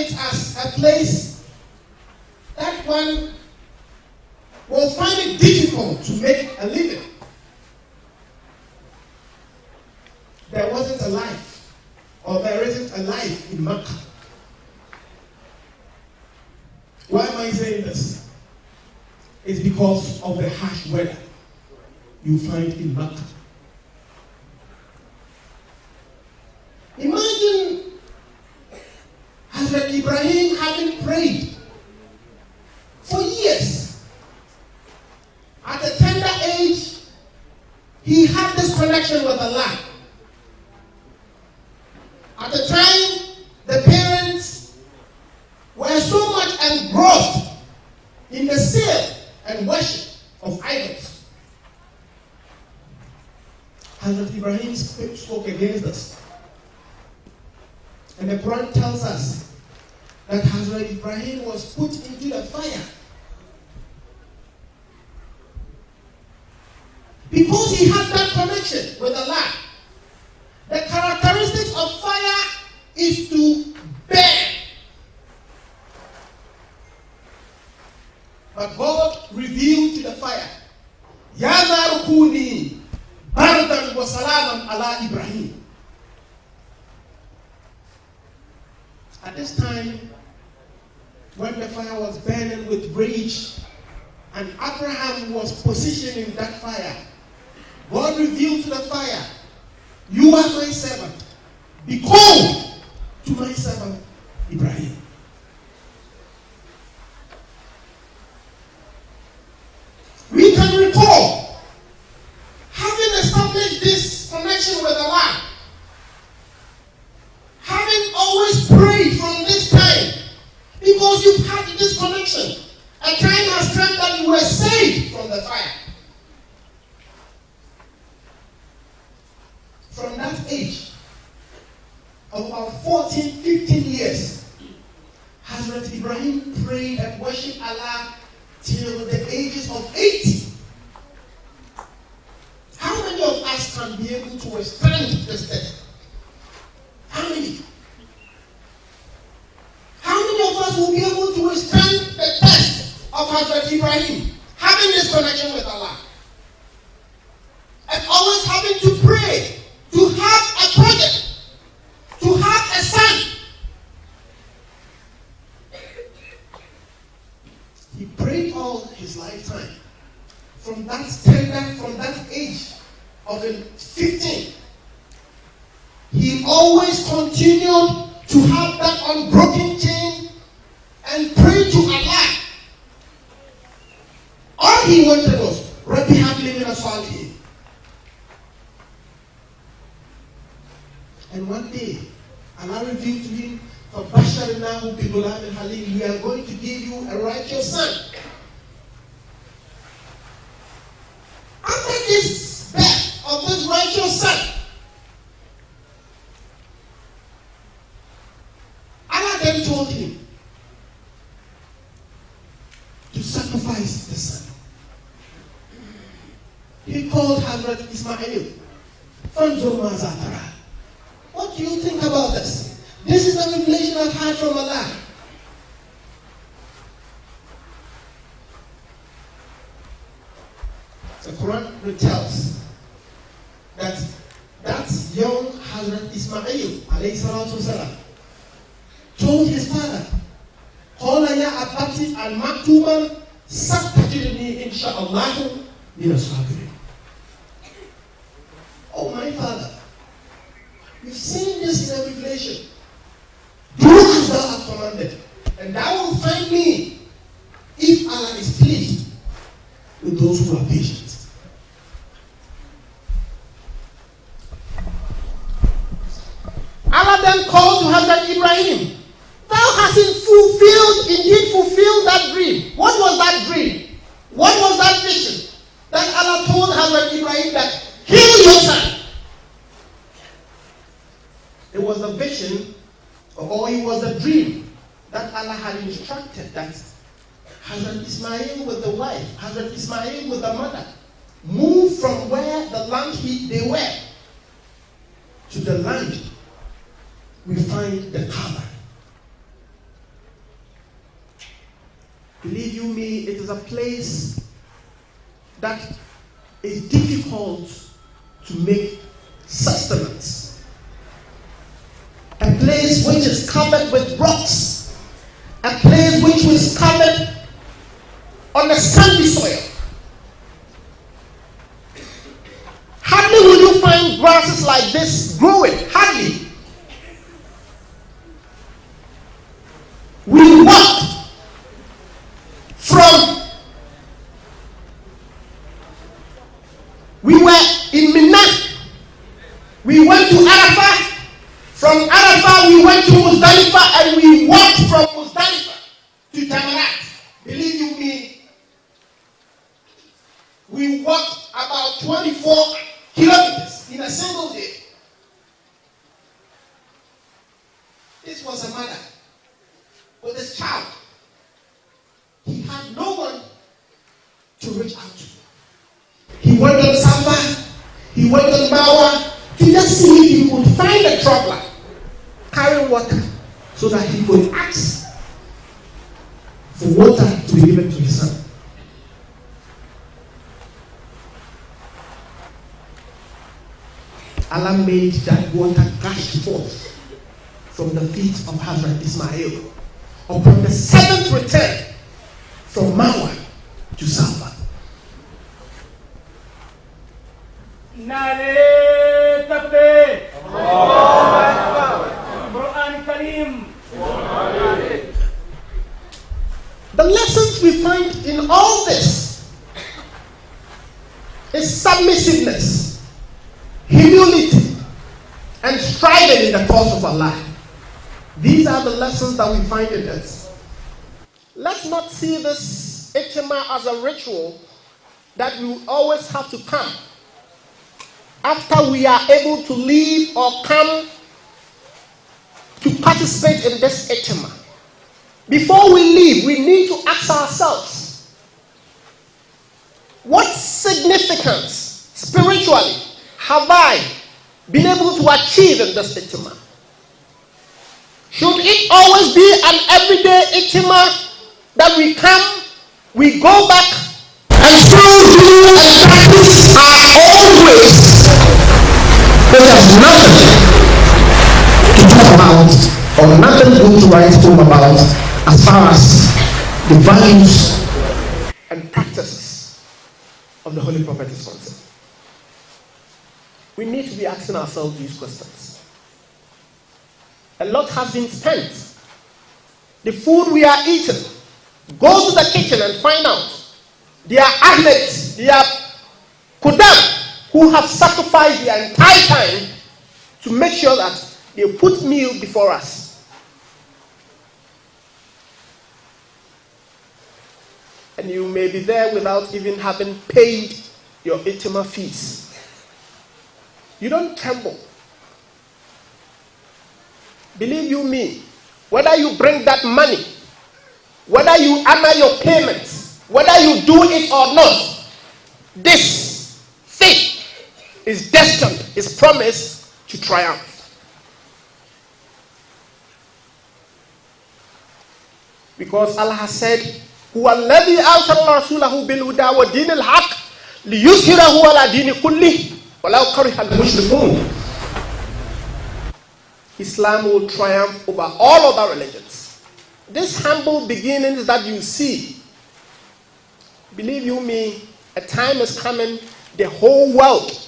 it as a place that one will find it difficult to make a living. There wasn't a life, or there isn't a life in Mecca. Why am I saying this? It's because of the harsh weather you find in Mecca. Imagine Hazrat Ibrahim having prayed for years. At a tender age, he had this connection with Allah. At the time, the parents were so much engrossed in the sale and worship of idols. Hazrat Ibrahim spoke against this. And the Quran tells us that Hazrat Ibrahim was put into the fire because he had that connection with Allah. The characteristics of fire is to burn. But God revealed to the fire, Ya nar kuni bardan wa salaman ala Ibrahim. At this time, when the fire was burning with rage, and Abraham was positioned in that fire, God revealed to the fire, you are my servant. Be cold to my servant Ibrahim. We can recall having established this connection with Allah, having always prayed from this time, because you've had this connection. A time has come that you were saved from the fire. From that age of about 14, 15 years, Hazrat Ibrahim prayed and worshipped Allah till the ages of 80. How many of us can be able to withstand this test? How many? How many of us will be able to withstand the test of Hazrat Ibrahim, having this connection with Allah, and always having to pray, to have a project, to have a son? He prayed all his lifetime. From that age of 15, he always continued to have that unbroken chain and pray to Allah. All he wanted was, Rabbi habli min as-salihin. And one day, Allah revealed to him, فَبَشَّرْنَاهُ بِغُلَامٍ حَلِيمٍ, we are going to give you a righteous son. After this birth of this righteous son, Allah then told him to sacrifice the son. He called Hazrat Ismail. فَانْظُرْ مَاذَا تَرَى. What do you think about this? This is the revelation I've had from Allah. The Quran retells that young Hazrat Ismail alayhi salatu wasalam told his father, قَالَ يَا أَبَتِ الْمَكْتُومًا سَتَجِدُنِي إِنْ شَاءَ اللَّهُ مِنَ الصَّابِرِينَ. Oh my father, you've seen this in a revelation. Do as thou hast commanded, and thou wilt find me, if Allah is pleased, with those who are patient. Allah then called to Hazrat Ibrahim, thou hast indeed fulfilled that dream. What was that dream? What was that vision? That Allah told Hazrat Ibrahim that, kill your son. It was a vision, or it was a dream that Allah had instructed that Hazrat Ismail with the wife, Hazrat Ismail with the mother, move from where the land they were to the land we find the Kaaba. Believe you me, it is a place that is difficult to make sustenance. A place which is covered with rocks. A place which is covered on a sandy soil. Hardly will you find grasses like this growing. Hardly. We walked from, we were in Mina. We went to Arafah. From Arafah we went to Muzdalifah, and we walked from Muzdalifah to Tamarat. Believe you me, we walked about 24 kilometers in a single day. This was a mother with his child. He had no one to reach out to. He went on Safa, he went on Marwa to just see if he could find a traveler carrying water so that he could ask for water to be given to his son. Allah made that water gush forth from the feet of Hazrat Ismail upon the seventh return from Marwa to Safa. The lessons we find in all this is submissiveness, humility, and striving in the cause of Allah. These are the lessons that we find in this. Let's not see this Ijtima as a ritual that we will always have to come after we are able to leave or come to participate in this Ijtima. Before we leave, we need to ask ourselves, what significance spiritually have I been able to achieve in this Ijtima? Should it always be an everyday Ijtima that we come, we go back, and still do and practice our own ways, but there's nothing to talk about or nothing good to write home about as far as the values and practices of the Holy Prophet is concerned? We need to be asking ourselves these questions. A lot has been spent. The food we are eating, go to the kitchen and find out. There are Ahmadiyyads, there are Khuddamul who have sacrificed their entire time to make sure that they put meal before us. And you may be there without even having paid your Ijtima fees. You don't tremble. Believe you me, whether you bring that money, whether you honor your payments, whether you do it or not, this faith is destined, is promised to triumph. Because Allah has said, هو الذي أرسل رسوله بالهدى ودين الحق ليظهره على دين كله ولو كره المشركون. Islam will triumph over all other religions. These humble beginnings that you see, believe you me, a time is coming, the whole world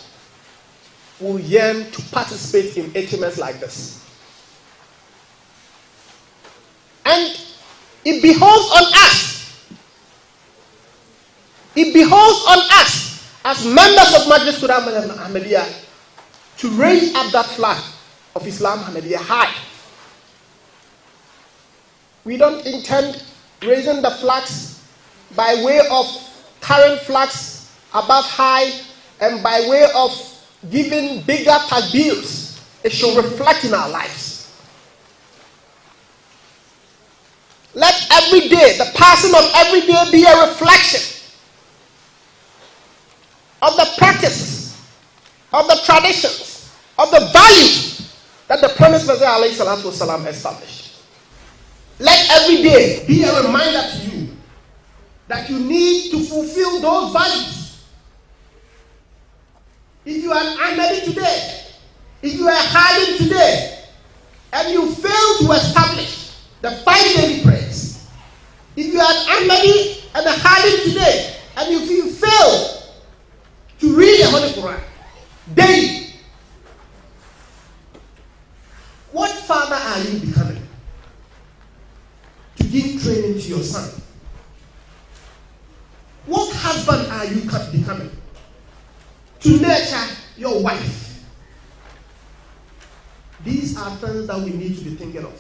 will yearn to participate in Ijtimas like this. And it behoves on us. It behoves on us as members of Majlis Qadian and Ahmadiyya to raise up that flag of Islam Ahmadiyya high. We don't intend raising the flags by way of carrying flags above high and by way of giving bigger takbirs. It should reflect in our lives. Let every day, the passing of every day be a reflection of the practices, of the traditions, of the values that the promised Messiah ﷺ established. Let every day be a reminder to you that you need to fulfill those values. If you are an Ahmadi today, if you are a Khadim today, and you fail to establish the 5 daily prayers, if you are an Ahmadi and a Khadim today, and if you fail to read the Holy Quran daily, what father are you becoming to give training to your son? What husband are you becoming to nurture your wife? These are things that we need to be thinking of.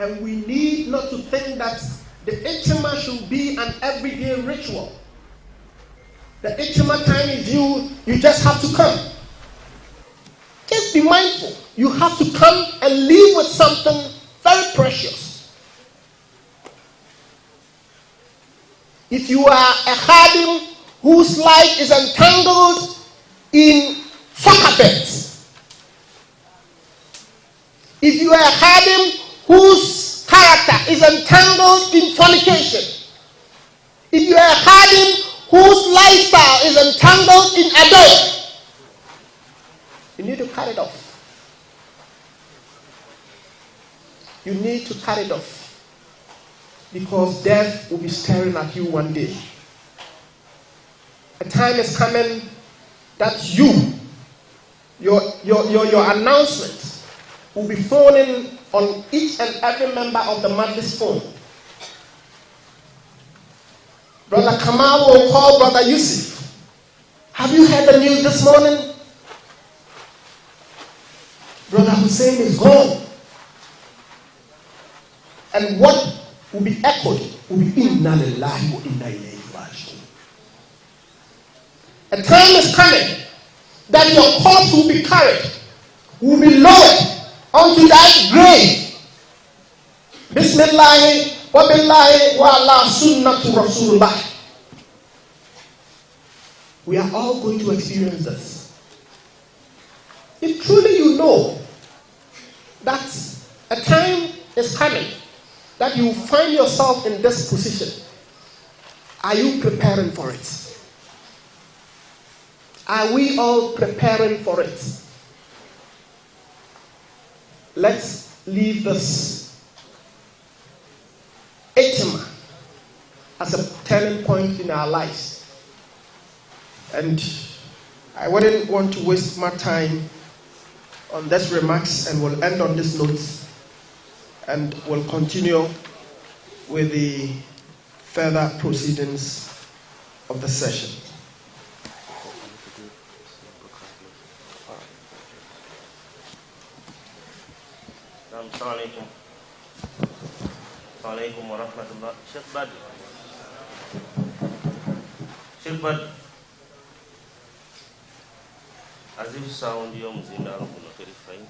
And we need not to think that the Ijtima should be an everyday ritual. The Ijtima time is you just have to come. Just be mindful. You have to come and leave with something very precious. If you are a Khadim whose life is entangled in soccer bets, if you are a Khadim whose character is entangled in fornication, if you are a Khadim whose lifestyle is entangled in adultery, you need to cut it off. You need to cut it off. Because death will be staring at you one day. A time is coming that your announcement will be thrown in on each and every member of the Majlis phone. Brother Kamal will call Brother Yusuf. Have you heard the news this morning? Brother Hussein is gone. And what will be echoed will be inna lillahi wa inna ilayhi raji'un. A time is coming that your corpse will be carried, will be lowered onto that grave. Bismillah wa billahi wa ala sunnatu rasulullah. We are all going to experience this. If truly you know that a time is coming that you find yourself in this position, are you preparing for it? Are we all preparing for it? Let's leave this Ijtima as a turning point in our lives. And I wouldn't want to waste my time on these remarks, and we'll end on this note. And we'll continue with the further proceedings of the session. Assalamu alaikum. Assalamu alaikum wa rahmatullah. Sheikh Bad. As if sound your muzinda alakuno Refrain.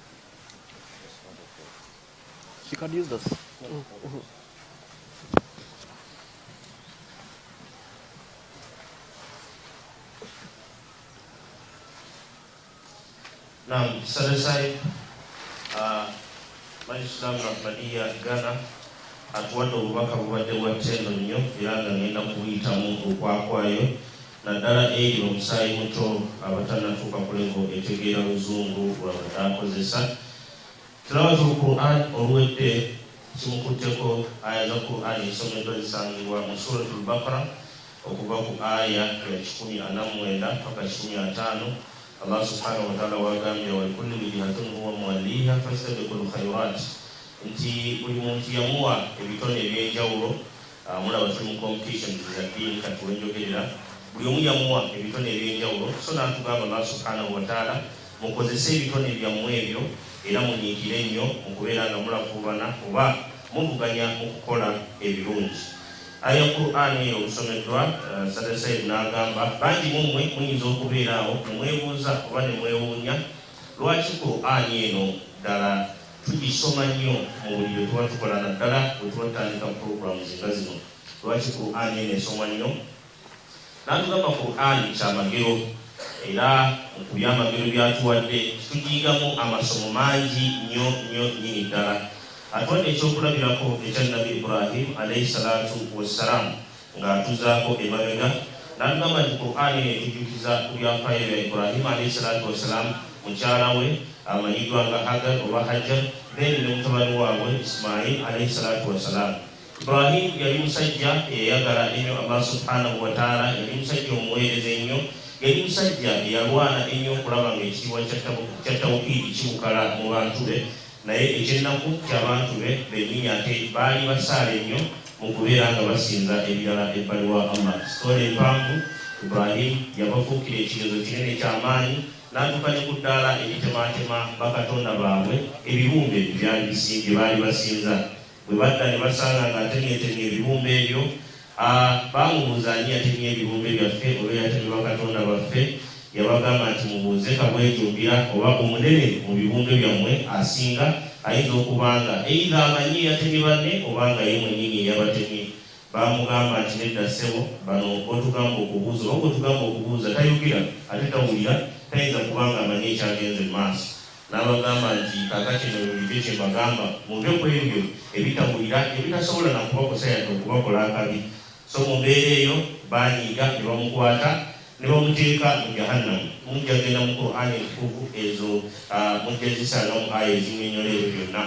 You can use this. Now, Sadasai, Majlis Ahmadiyya Ghana, atuwanda ubaka bubadde bwa ttendo nnyo era nga ngenda kuyitamu okwakwayo naddala eri omusaayi muto abatannatuuka ku levo etegeera luzungu lwabadde Tilawatu Quran olwedde kimukutteko aya za Quran esomeddwa zisangibwa mu Suratul Baqara okuva ku aya ya 149 paka 150. Allah subhanahu wa ta'ala wagambye wa kulli wijhatun huwa muwalliha fastabiqul khayrat, nti buli muntu yamuwa ebitone eby'enjawulo. Mulaba tuli mu competition za dini katuwenjogerera, buli omu yamuwa ebitone eby'enjawulo. So n'atugamba Allah subhanahu wa ta'ala mukozese ebitone byammwe ebyo era munyiikire nnyo mu kubeera nga mulafuubana oba muvuganya mu kukola ebirungi. Aya Qur'an eyo olusomeddwa Sadasai n'agamba bangi mummwe muyinza okubeeraawo nemwebuuza oba ne mwewuunya lwaki Qur'an eno ddala tugisoma nnyo mu buli bye tuba tukola naddala bwe tuba tutandika programs nga zino. Lwaki Qur'an eno esomwa nnyo? N'atugamba Qur'an kyamagero era mu kubyamagero byatuwadde tugiyigamu amasomo mangi nnyo nnyini ddala. atwadde ekyokulabirako ekya Nabi Ibrahim alayhi salatu wassalam nga atuzaako emabega n'agamba nti Qur'ani etujukiza ku byafaayo bya Ibrahim alayhi salatu wassalam mukyala we amanyiddwa nga Hagar oba Hajar then ne mutabani waabwe Ismail alayhi salatu wassalam. Ibrahim yali musajja eyayagala ennyo Allah subhanahu wa ta'ala, yali musajja omuweereza ennyo, yali musajja eyalwana ennyo okulaba ng'ekitiibwa kya tawhiidi kibukala mu bantu be, naye ekyennaku ky'abantu be bennyini ate baali basaala ennyo mu kubeera nga basinza ebirala ebbali wa Allah. Sitole empanvu, Ibrahim yabafuukira ekigezo kinene ky'amaanyi n'atuuka ne ku ddaala eritematema bakatonda baabwe ebibumbe bye baali basinza. Bwe badda ne basanga ng'atemyetemye ebibumbe ebyo, bamubuuza ani yatemye ebibumbe byaffe oba yatemye bakatonda baffe. Yabagamba nti mubuuze kabwejumbira oba omunene mu bibumbe byammwe asinga ayinza okubanga either amanyi yatemye banne obanga ye mwennyini yabatemye. Bamugamba nti nedda ssebo bano otugamba okubuuza oba otugamba okubuuza tayogera ate tawulira, tayinza kubanga amanyi ekyagenze mu maaso. N'abagamba nti kaakati kino bibyo kye mbagamba muve ku ebyo ebitawulira ebitasobola na kubakosa yadde okubakola akabi. So mu mbeera eyo banyiiga ne bamukwata ne bamuteeka mu Jahannam. Mujja genda mu Qur'ani entukuvu ezo mujja zisalamu aya ezinyonnyola ebyo byonna.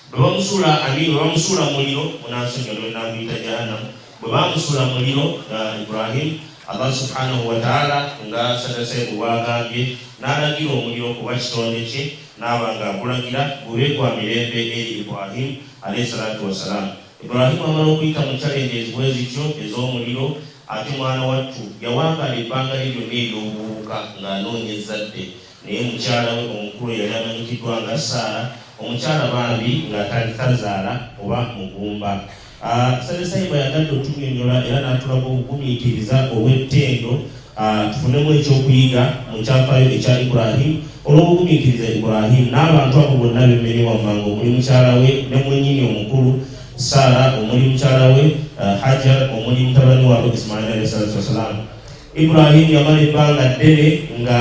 Bwe bamusuula mu muliro munansonyiwa namuyita Jahannam. Bwe bamusuula mu muliro Ibrahim Allah subhanahu wa ta'ala nga sadase bwagambye n'alagira omuliro kuba kitonde kye n'aba nga agulagira gube gwa mirembe eri Ibrahim alayhi salatu wassalam. Ibrahim amala okuyita mu challenges bwe zityo ez'omuliro, ate mwana wattu yawangala ebbanga lye lyonna ery'obuwuka ng'anoonya ezzadde, naye mukyala we omukulu yali amanyikiddwa nga Saara, omukyala bambi nga tazaala oba mugumba. Sadesaiba yagadde otunyonnyola era n'atulaga obugumiikiriza obw'ettendo tufunemu ekyokuyiga mu kyafaayo ekya Ibrahim olw'obugumiikiriza Ibrahim n'abantu abo bonna bemmeni wammanga, omuli mukyala we ne mwennyini omukulu Saara, omuli mukyala we Hajar, omuli mutabani waabwe Ismail alayhi salatu wassalam. Ibrahim yamala ebbanga ddene nga